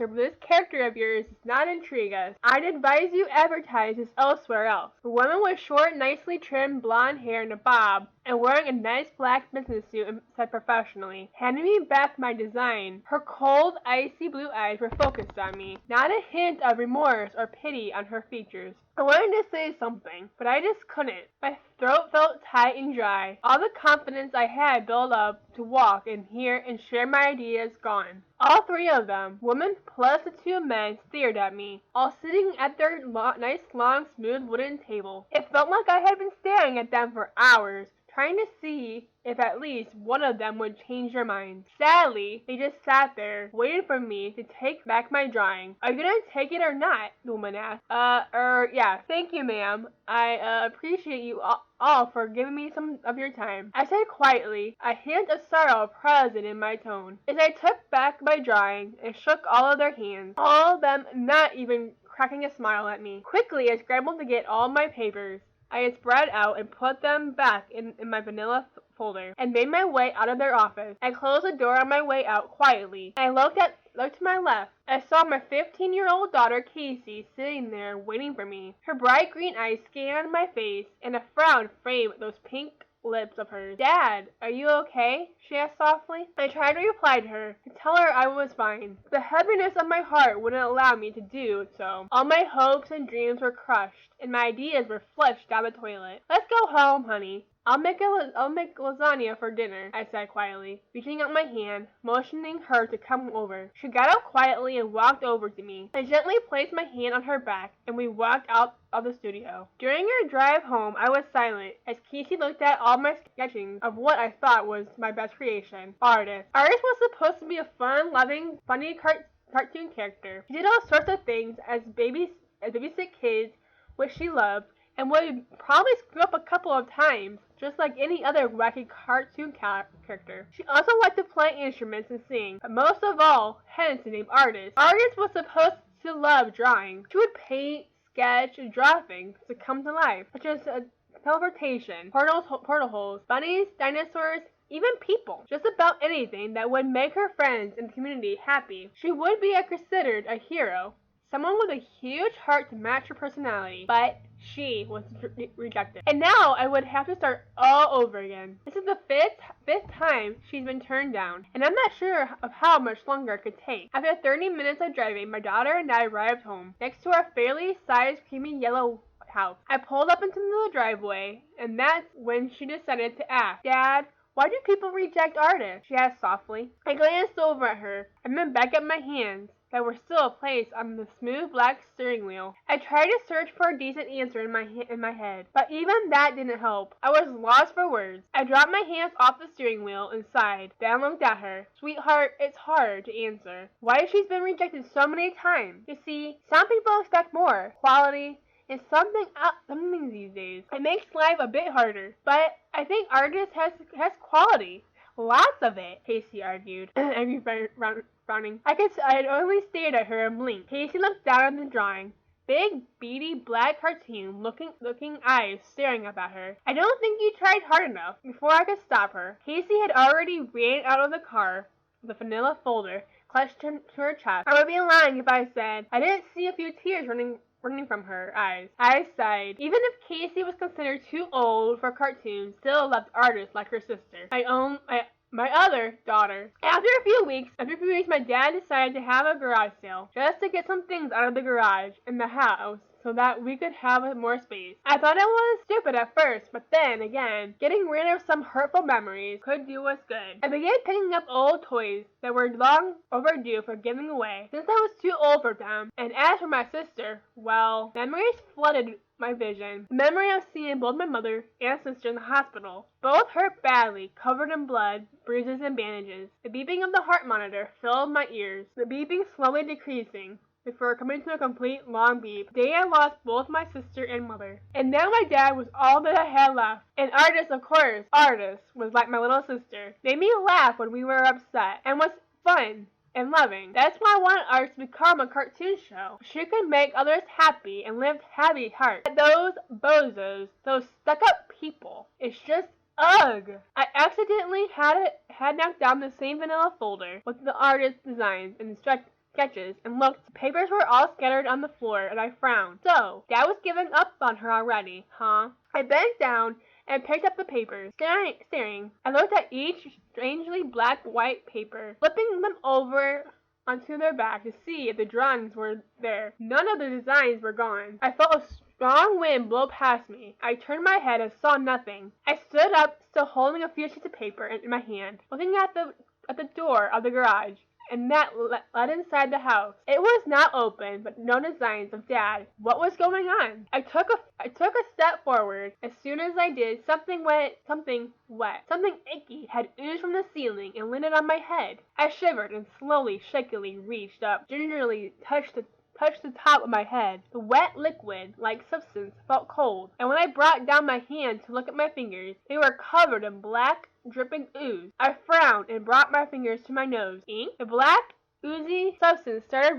but this character of yours does not intrigue us. I'd advise you advertise this elsewhere else. For women with short, nicely trimmed blonde hair in a bob, and wearing a nice black business suit and said professionally, handing me back my design. Her cold, icy blue eyes were focused on me, not a hint of remorse or pity on her features. I wanted to say something, but I just couldn't. My throat felt tight and dry. All the confidence I had built up to walk in here and share my ideas gone. All three of them, women plus the two men, stared at me, all sitting at their nice, long, smooth wooden table. It felt like I had been staring at them for hours, trying to see if at least one of them would change their mind. Sadly, they just sat there, waiting for me to take back my drawing. Are you gonna take it or not? The woman asked. Yeah. Thank you, ma'am. I appreciate you all for giving me some of your time. I said quietly, a hint of sorrow present in my tone, as I took back my drawing and shook all of their hands, all of them not even cracking a smile at me. Quickly, I scrambled to get all my papers I had spread out and put them back in my vanilla folder, and made my way out of their office. I closed the door on my way out quietly. I looked to my left. I saw my 15-year-old daughter Casey sitting there waiting for me. Her bright green eyes scanned my face, and a frown framed those pink lips of hers. "Dad, are you okay?" she asked softly. I tried to reply to her, to tell her I was fine. The heaviness of my heart wouldn't allow me to do so. All my hopes and dreams were crushed, and my ideas were flushed down the toilet. "Let's go home, honey. I'll make lasagna for dinner," I said quietly, reaching out my hand, motioning her to come over. She got up quietly and walked over to me. I gently placed my hand on her back, and we walked out of the studio. During our drive home, I was silent, as Casey looked at all my sketching of what I thought was my best creation, Artist. Artist was supposed to be a fun, loving, funny cartoon character. She did all sorts of things as babysit kids, which she loved, and would probably screw up a couple of times, just like any other wacky cartoon character. She also liked to play instruments and sing, but most of all, hence the name Artist. Artist was supposed to love drawing. She would paint, sketch, and draw things to come to life, such as teleportation, portal holes, bunnies, dinosaurs, even people. Just about anything that would make her friends and the community happy. She would be considered a hero, someone with a huge heart to match her personality, but she was rejected. And now I would have to start all over again. This is the fifth time she's been turned down, and I'm not sure of how much longer it could take. After 30 minutes of driving, my daughter and I arrived home, next to our fairly sized creamy yellow house. I pulled up into the driveway, and that's when she decided to ask, "Dad, why do people reject artists?" she asked softly. I glanced over at her, and then back at my hands that were still placed on the smooth black steering wheel. I tried to search for a decent answer in my head, but even that didn't help. I was lost for words. I dropped my hands off the steering wheel and sighed, then looked at her. "Sweetheart, it's hard to answer. Why she's been rejected so many times. You see, some people expect more quality and something these days. It makes life a bit harder, but I think Artist has quality. Lots of it," Casey argued. Frowning. I had only stared at her and blinked. Casey looked down at the drawing. Big, beady, black cartoon looking eyes staring up at her. "I don't think you tried hard enough." Before I could stop her, Casey had already ran out of the car with a vanilla folder clutched to her chest. I would be lying if I said I didn't see a few tears running from her eyes. I sighed. Even if Casey was considered too old for cartoons, still loved Artists like her sister. My other daughter. After a few weeks, my dad decided to have a garage sale, just to get some things out of the garage and the house so that we could have more space. I thought it was stupid at first, but then again, getting rid of some hurtful memories could do us good. I began picking up old toys that were long overdue for giving away, since I was too old for them. And as for my sister, well, memories flooded my vision. The memory of seeing both my mother and sister in the hospital, both hurt badly, covered in blood, bruises, and bandages. The beeping of the heart monitor filled my ears, the beeping slowly decreasing before coming to a complete long beep. The day I lost both my sister and mother. And now my dad was all that I had left. And Artist, of course, Artist was like my little sister. Made me laugh when we were upset, and was fun and loving. That's why I wanted Artist to become a cartoon show. She could make others happy and live happy hearts. But those bozos, those stuck-up people, it's just ugh! I accidentally had knocked down the same vanilla folder with the Artist designs and sketches and looked. The papers were all scattered on the floor, and I frowned. So, Dad was giving up on her already, huh? I bent down and picked up the papers. Staring, I looked at each strangely black-white paper, flipping them over onto their back to see if the drawings were there. None of the designs were gone. I felt a strong wind blow past me. I turned my head and saw nothing. I stood up, still holding a few sheets of paper in my hand, looking at the door of the garage, and that led inside the house. It was not open, but no designs of Dad. What was going on? I took a step forward. As soon as I did, something wet, something icky had oozed from the ceiling and landed on my head. I shivered and slowly, shakily reached up, gingerly touched the top of my head. The wet liquid-like substance felt cold, and when I brought down my hand to look at my fingers, they were covered in black, dripping ooze. I frowned and brought my fingers to my nose. Ink? The black, oozy substance started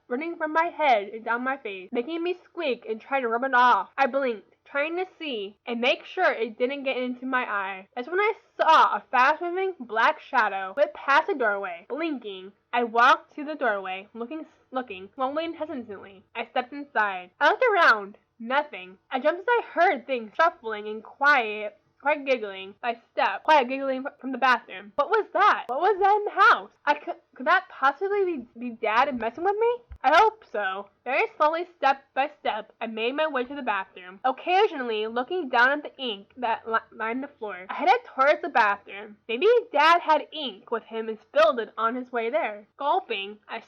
running from my head and down my face, making me squeak and try to rub it off. I blinked, trying to see and make sure it didn't get into my eye. That's when I saw a fast-moving black shadow whip past the doorway. Blinking, I walked to the doorway, looking slowly and hesitantly. I stepped inside. I looked around. Nothing. I jumped as I heard things shuffling and quiet giggling from the bathroom. What was that? What was that in the house? Could that possibly be Dad messing with me? I hope so. Very slowly, step by step, I made my way to the bathroom, occasionally looking down at the ink that lined the floor. I headed towards the bathroom. Maybe Dad had ink with him and spilled it on his way there. Gulping, I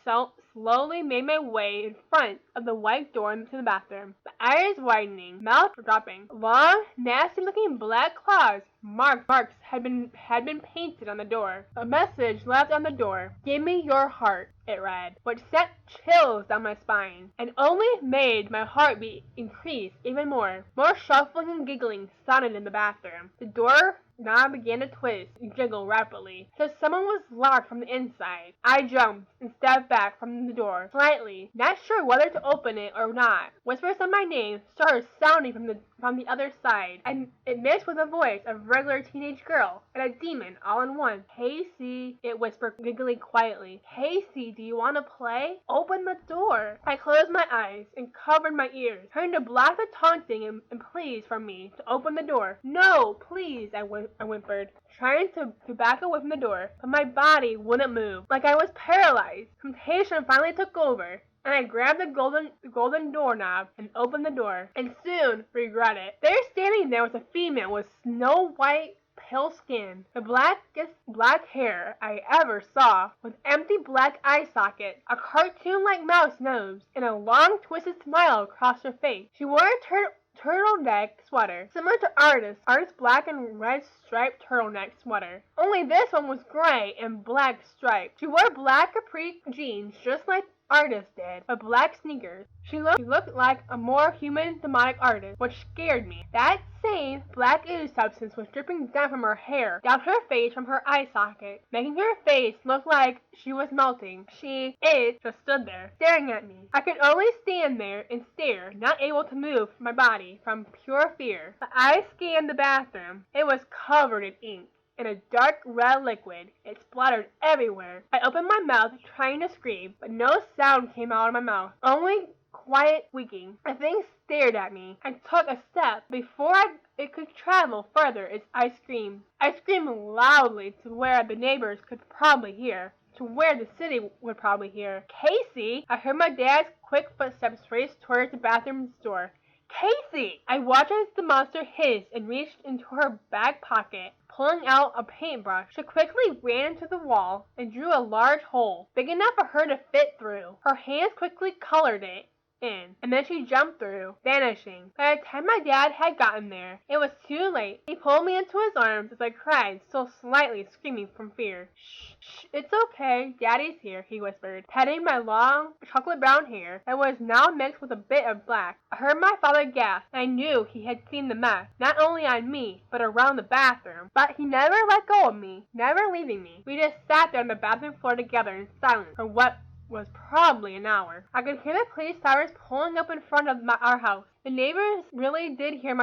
slowly made my way in front of the white door into the bathroom. My eyes widening, mouth dropping. Long, nasty-looking black claws, marks had been painted on the door. A message left on the door. Give me your heart, it read, which sent chills down my spine, and only made my heartbeat increase even more. More shuffling and giggling sounded in the bathroom. The door knob began to twist and jiggle rapidly, so someone was locked from the inside. I jumped and stepped back from the door, slightly, not sure whether to open it or not. Whispers of my name started sounding from the other side, and it mixed with the voice of a regular teenage girl and a demon all in one. Casey, it whispered, giggling quietly. Casey, do you want to play? Open the door. I closed my eyes and covered my ears, trying to block the taunting and pleas from me to open the door. No, please, I whimpered, trying to back away from the door, but my body wouldn't move, like I was paralyzed. Temptation finally took over, and I grabbed the golden doorknob and opened the door, and soon regret it. There standing there was a female with snow white, pale skin, the blackest black hair I ever saw, with empty black eye sockets, a cartoon-like mouse nose, and a long twisted smile across her face. She wore a turtleneck sweater, similar to Artist's black and red striped turtleneck sweater. Only this one was gray and black striped. She wore black capri jeans just like Artist did, but black sneakers. She looked like a more human demonic artist, which scared me. That same black ooze substance was dripping down from her hair, down her face from her eye socket, making her face look like she was melting. It just stood there, staring at me. I could only stand there and stare, not able to move my body from pure fear. I scanned the bathroom. It was covered in ink. In a dark red liquid. It splattered everywhere. I opened my mouth, trying to scream, but no sound came out of my mouth, only quiet squeaking. The thing stared at me. I took a step. Before it could travel further, I screamed. I screamed loudly to where the neighbors could probably hear, to where the city would probably hear. Casey! I heard my dad's quick footsteps race towards the bathroom door. Casey! I watched as the monster hissed and reached into her back pocket, pulling out a paintbrush. She quickly ran into the wall and drew a large hole, big enough for her to fit through. Her hands quickly colored it in, and then she jumped through, vanishing. By the time my dad had gotten there, it was too late. He pulled me into his arms as I cried, still slightly screaming from fear. Shh, it's okay, Daddy's here, he whispered, petting my long, chocolate brown hair that was now mixed with a bit of black. I heard my father gasp, and I knew he had seen the mess, not only on me, but around the bathroom. But he never let go of me, never leaving me. We just sat there on the bathroom floor together in silence for what was probably an hour. I could hear the police sirens pulling up in front of our house. The neighbors really did hear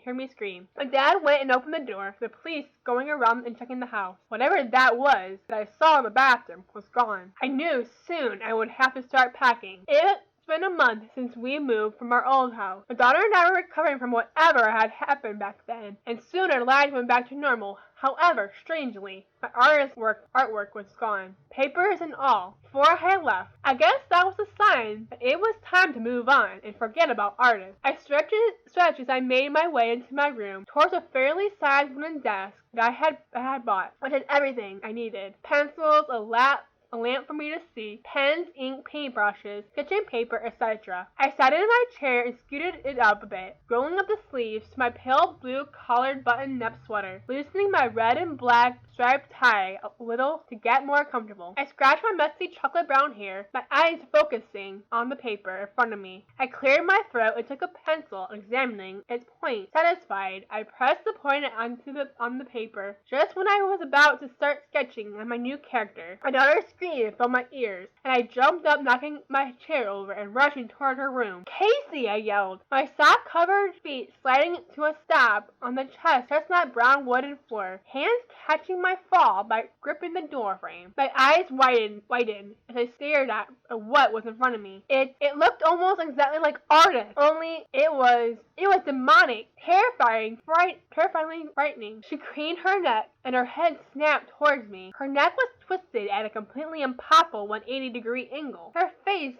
hear me scream. My dad went and opened the door, the police going around and checking the house. Whatever that was that I saw in the bathroom was gone. I knew soon I would have to start packing. It's been a month since we moved from our old house. My daughter and I were recovering from whatever had happened back then, and soon our lives went back to normal. However, strangely, my artwork was gone. Papers and all. Before I had left, I guess that was a sign that it was time to move on and forget about artists. I stretched as I made my way into my room towards a fairly sized wooden desk that I had bought, which had everything I needed: pencils, a lamp for me to see, pens, ink, paintbrushes, kitchen paper, etc. I sat in my chair and scooted it up a bit, rolling up the sleeves to my pale blue collared button-up sweater, loosening my red and black striped tie a little to get more comfortable. I scratched my messy chocolate brown hair, my eyes focusing on the paper in front of me. I cleared my throat and took a pencil, examining its point. Satisfied, I pressed the point on the paper just when I was about to start sketching on my new character. My daughter screamed and filled my ears, and I jumped up, knocking my chair over and rushing toward her room. "Casey!" I yelled, my sock-covered feet sliding to a stop on the chestnut brown wooden floor, hands catching my fall by gripping the door frame. My eyes widened as I stared at what was in front of me. It looked almost exactly like artist, only it was demonic, terrifyingly frightening. She craned her neck, and her head snapped towards me. Her neck was twisted at a completely impossible 180-degree angle. Her face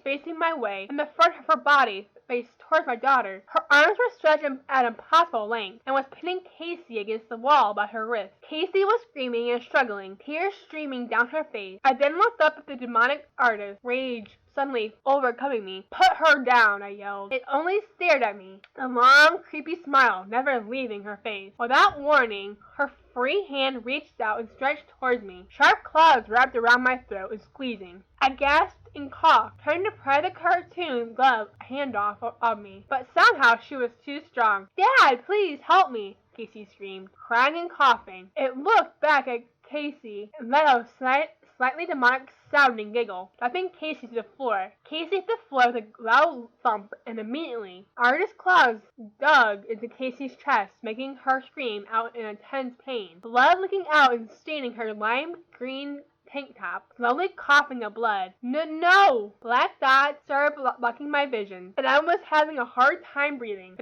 facing my way, and the front of her body faced towards my daughter. Her arms were stretched at impossible length, and was pinning Casey against the wall by her wrist. Casey was screaming and struggling, tears streaming down her face. I then looked up at the demonic artist, rage suddenly overcoming me. "Put her down!" I yelled. It only stared at me, a long, creepy smile never leaving her face. Without warning, her free hand reached out and stretched towards me, sharp claws wrapped around my throat and squeezing. I gasped and coughed, trying to pry the cartoon glove hand off of me, but somehow she was too strong. "Dad, please help me!" Casey screamed, crying and coughing. It looked back at Casey and let out a slightly demonic-sounding giggle, dropping Casey to the floor. Casey hit the floor with a loud thump, and immediately, artist's claws dug into Casey's chest, making her scream out in intense pain, blood leaking out and staining her lime green tank top, slowly coughing up blood. No! Black dots started blocking my vision, and I was having a hard time breathing.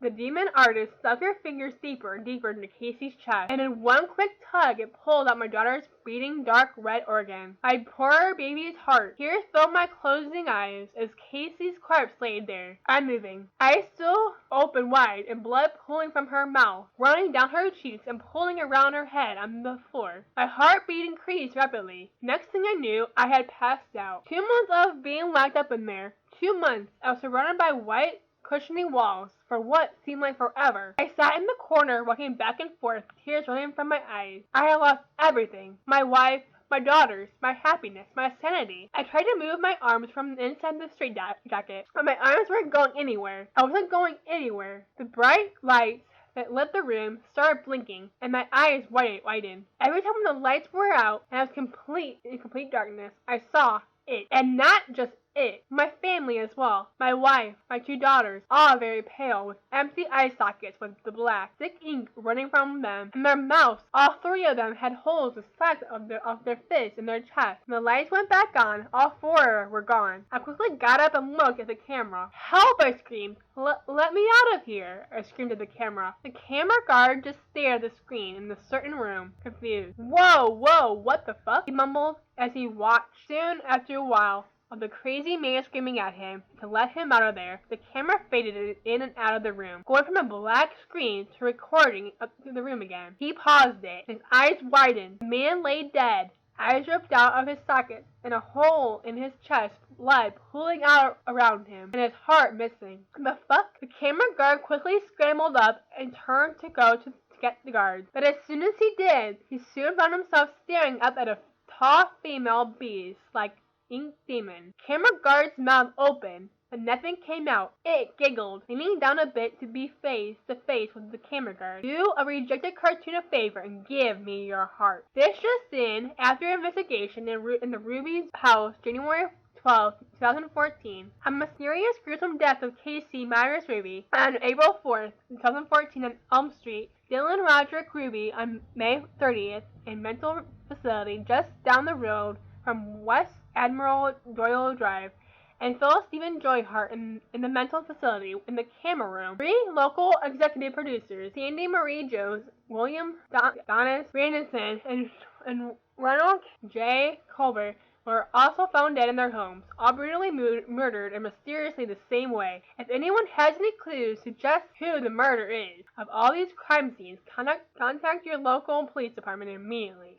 The demon artist stuck her fingers deeper and deeper into Casey's chest, and in one quick tug, it pulled out my daughter's beating dark red organ. My poor baby's heart. Tears filled my closing eyes as Casey's corpse laid there, unmoving, eyes still open wide, and blood pooling from her mouth, running down her cheeks and pooling around her head on the floor. My heartbeat increased rapidly. Next thing I knew, I had passed out. 2 months of being locked up in there. 2 months. I was surrounded by white, cushiony walls for what seemed like forever. I sat in the corner, rocking back and forth, tears running from my eyes. I had lost everything. My wife, my daughters, my happiness, my sanity. I tried to move my arms from inside the straitjacket, but my arms weren't going anywhere. I wasn't going anywhere. The bright lights that lit the room started blinking, and my eyes widened. Every time the lights were out and I was in complete darkness, I saw it. And not just it, my family as well. My wife, my 2 daughters, all very pale, with empty eye sockets with the black, thick ink running from them, and their mouths. All 3 of them had holes the size of their fists in their chest. When the lights went back on, all 4 were gone. I quickly got up and looked at the camera. "Help!" I screamed. Let me out of here!" I screamed at the camera. The camera guard just stared at the screen in the certain room, confused. Whoa, what the fuck?" he mumbled as he watched. Soon after a while of the crazy man screaming at him to let him out of there, the camera faded in and out of the room, going from a black screen to recording up to the room again. He paused it, his eyes widened. The man lay dead, eyes ripped out of his sockets, and a hole in his chest, blood pooling out around him, and his heart missing. The fuck? The camera guard quickly scrambled up and turned to go to get the guards. But as soon as he did, he soon found himself staring up at a tall female beast like ink demon. Camera guard's mouth opened, but nothing came out. It giggled, leaning down a bit to be face to face with the camera guard. "Do a rejected cartoon a favor and give me your heart." This just in, after investigation in the Ruby's house, January 12, 2014. A mysterious gruesome death of Xx-MayhemOnMisery-xX on April 4th, 2014 on Elm Street. Dylan Roderick Ruby on May 30th in mental facility just down the road from West Admiral Doyle Drive. And Phil Stephen Joyhart in the mental facility in the camera room. 3 local executive producers, Sandy Marie Jones, William Donis Brandonson, and Ronald J. Colbert, were also found dead in their homes, all brutally murdered in mysteriously the same way. If anyone has any clues to just who the murderer is of all these crime scenes, contact your local police department immediately.